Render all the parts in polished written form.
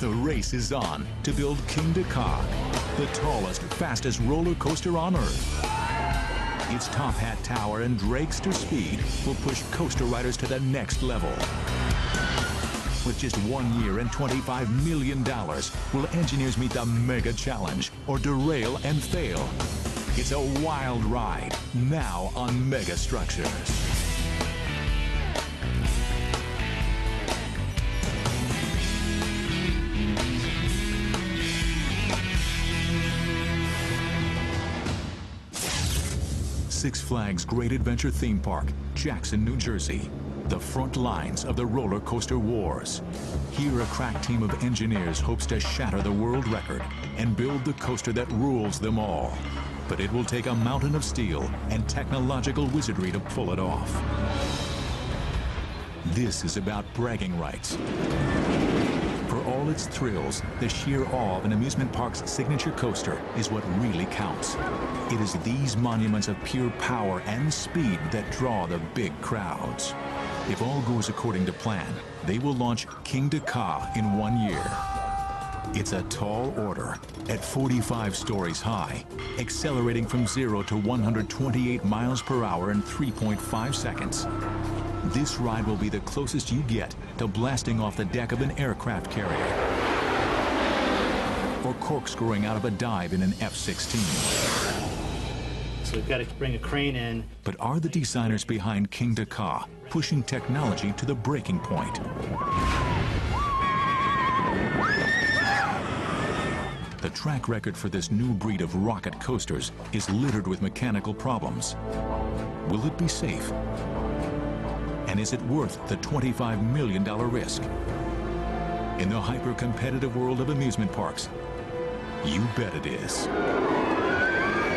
The race is on to build King Ka, the tallest, fastest roller coaster on Earth. Its top hat tower and dragster speed will push coaster riders to the next level. With just 1 year and $25 million, will engineers meet the mega challenge or derail and fail? It's a wild ride, now on Megastructures. Six Flags Great Adventure Theme Park, Jackson, New Jersey. The front lines of the roller coaster wars. Here, a crack team of engineers hopes to shatter the world record and build the coaster that rules them all. But it will take a mountain of steel and technological wizardry to pull it off. This is about bragging rights. For all its thrills, the sheer awe of an amusement park's signature coaster is what really counts. It is these monuments of pure power and speed that draw the big crowds. If all goes according to plan, they will launch King Ka in 1 year. It's a tall order, at 45 stories high, accelerating from 0 to 128 miles per hour in 3.5 seconds. This ride will be the closest you get to blasting off the deck of an aircraft carrier or corkscrewing out of a dive in an F-16. So we've got to bring a crane in. But are the designers behind King Ka pushing technology to the breaking point? The track record for this new breed of rocket coasters is littered with mechanical problems. Will it be safe? And is it worth the $25 million risk? In the hyper-competitive world of amusement parks, you bet it is.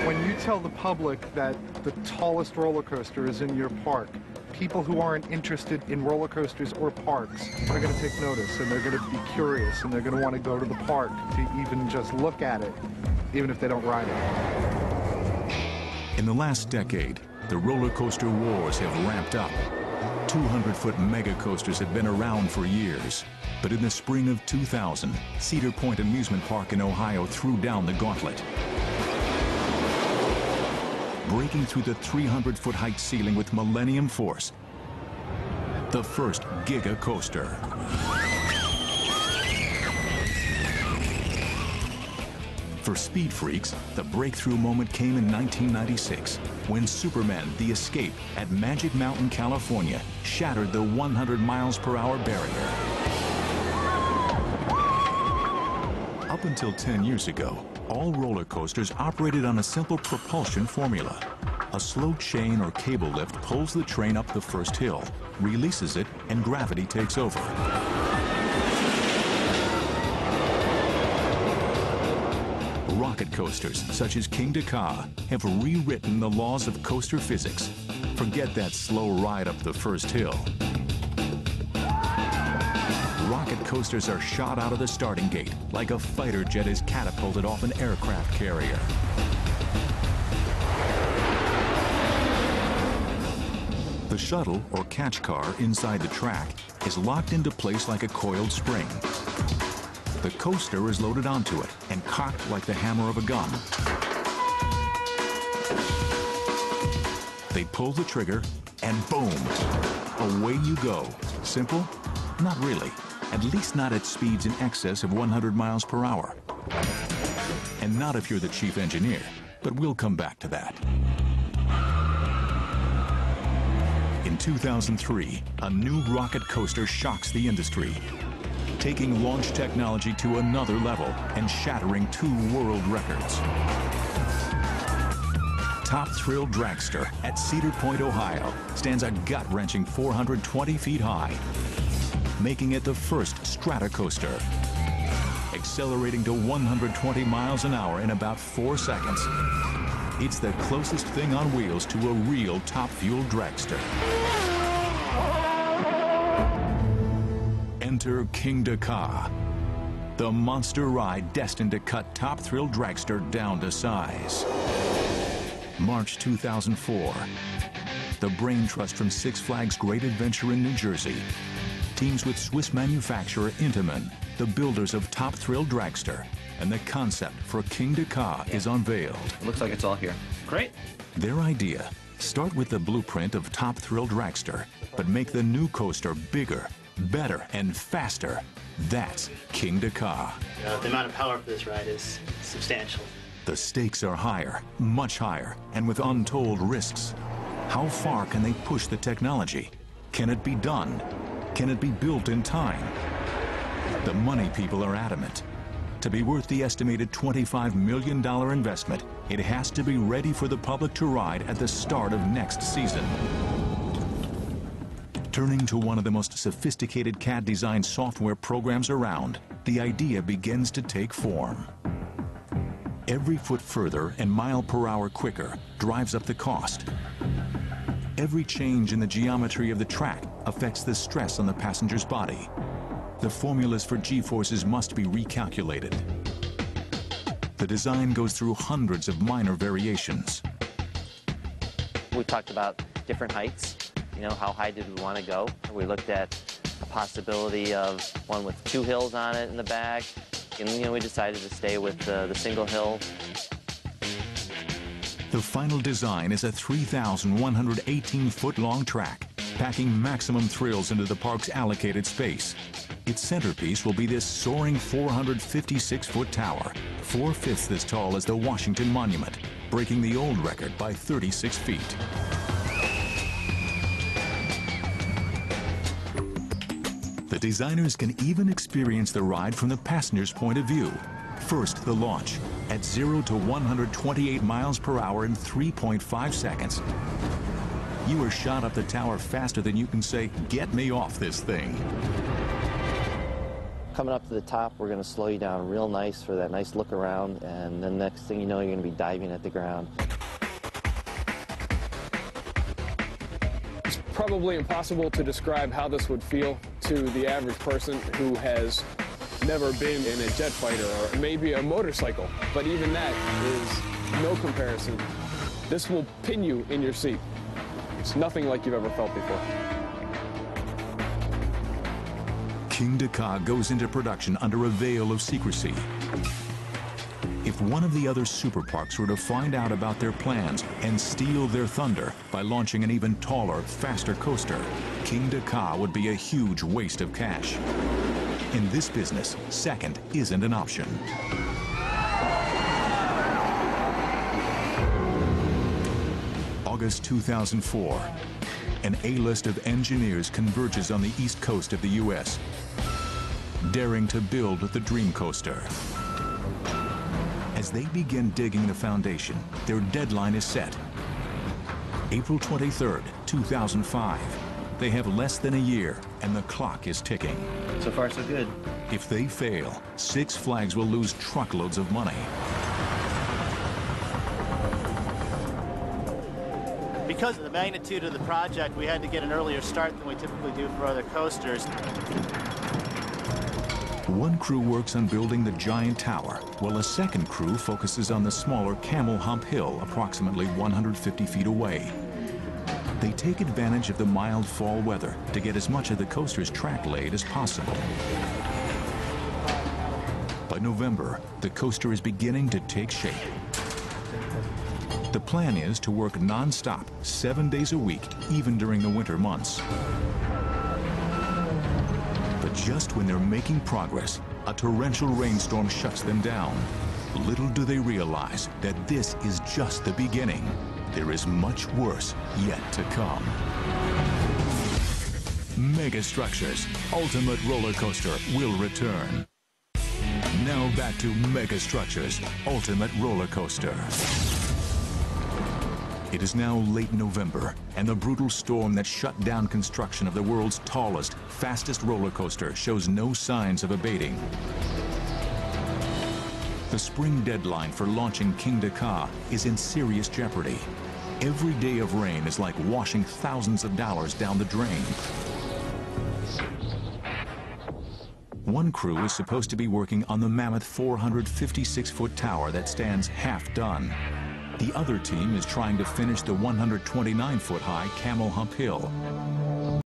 When you tell the public that the tallest roller coaster is in your park, people who aren't interested in roller coasters or parks are going to take notice, and they're going to be curious, and they're going to want to go to the park to even just look at it, even if they don't ride it. In the last decade, the roller coaster wars have ramped up. 200-foot mega coasters have been around for years. But in the spring of 2000, Cedar Point Amusement Park in Ohio threw down the gauntlet, breaking through the 300-foot height ceiling with Millennium Force, the first Giga Coaster. For speed freaks, the breakthrough moment came in 1996, when Superman The Escape at Magic Mountain, California, shattered the 100 miles per hour barrier. Up until 10 years ago, all roller coasters operated on a simple propulsion formula. A slow chain or cable lift pulls the train up the first hill, releases it, and gravity takes over. Rocket coasters, such as King Ka, have rewritten the laws of coaster physics. Forget that slow ride up the first hill. Rocket coasters are shot out of the starting gate like a fighter jet is catapulted off an aircraft carrier. The shuttle, or catch car, inside the track is locked into place like a coiled spring. The coaster is loaded onto it and cocked like the hammer of a gun. They pull the trigger, and boom! Away you go. Simple? Not really. At least not at speeds in excess of 100 miles per hour. And not if you're the chief engineer, but we'll come back to that. In 2003, a new rocket coaster shocks the industry, taking launch technology to another level and shattering 2 world records. Top Thrill Dragster at Cedar Point, Ohio, stands a gut-wrenching 420 feet high, making it the first strata coaster, accelerating to 120 miles an hour in about 4 seconds. It's the closest thing on wheels to a real top-fuel dragster. Enter King Ka, the monster ride destined to cut Top Thrill Dragster down to size. March 2004, the brain trust from Six Flags Great Adventure in New Jersey teams with Swiss manufacturer Intamin the builders of Top Thrill Dragster, and the concept for King de Ka is unveiled. It looks like it's all here. Great. Their idea: start with the blueprint of Top Thrill Dragster, but make the new coaster bigger, better, and faster. That's King de Ka. The amount of power for this ride is substantial. The stakes are higher, much higher, and with untold risks. How far can they push the technology? Can it be done? Can it be built in time? The money people are adamant. To be worth the estimated $25 million investment, it has to be ready for the public to ride at the start of next season. Turning to one of the most sophisticated CAD design software programs around, the idea begins to take form. Every foot further and mile per hour quicker drives up the cost. Every change in the geometry of the track affects the stress on the passenger's body. The formulas for G-forces must be recalculated. The design goes through hundreds of minor variations. We talked about different heights. You know, how high did we want to go? We looked at a possibility of one with 2 hills on it in the back. And, you know, we decided to stay with the single hill. The final design is a 3,118-foot-long track, packing maximum thrills into the park's allocated space. Its centerpiece will be this soaring 456-foot tower, 4/5 as tall as the Washington Monument, breaking the old record by 36 feet. The designers can even experience the ride from the passenger's point of view. First, the launch, at 0 to 128 miles per hour in 3.5 seconds. You are shot up the tower faster than you can say, "Get me off this thing." Coming up to the top, we're going to slow you down real nice for that nice look around, and then next thing you know, you're going to be diving at the ground. It's probably impossible to describe how this would feel to the average person who has never been in a jet fighter or maybe a motorcycle, but even that is no comparison. This will pin you in your seat. It's nothing like you've ever felt before. King de Ka goes into production under a veil of secrecy. If one of the other super parks were to find out about their plans and steal their thunder by launching an even taller, faster coaster, King de Ka would be a huge waste of cash. In this business, second isn't an option. August 2004, an A-list of engineers converges on the east coast of the U.S., daring to build the Dream Coaster. As they begin digging the foundation, their deadline is set. April 23rd, 2005. They have less than a year, and the clock is ticking. So far, so good. If they fail, Six Flags will lose truckloads of money. Because of the magnitude of the project, we had to get an earlier start than we typically do for other coasters. One crew works on building the giant tower, while a second crew focuses on the smaller Camel Hump Hill, approximately 150 feet away. They take advantage of the mild fall weather to get as much of the coaster's track laid as possible. By November, the coaster is beginning to take shape. The plan is to work non-stop, 7 days a week, even during the winter months. But just when they're making progress, a torrential rainstorm shuts them down. Little do they realize that this is just the beginning. There is much worse yet to come. Megastructures, Ultimate Roller Coaster will return. Now back to Megastructures, Ultimate Roller Coaster. It is now late November, and the brutal storm that shut down construction of the world's tallest, fastest roller coaster shows no signs of abating. The spring deadline for launching King de Ka is in serious jeopardy. Every day of rain is like washing thousands of dollars down the drain. One crew is supposed to be working on the mammoth 456-foot tower that stands half done. The other team is trying to finish the 129-foot high Camel Hump Hill.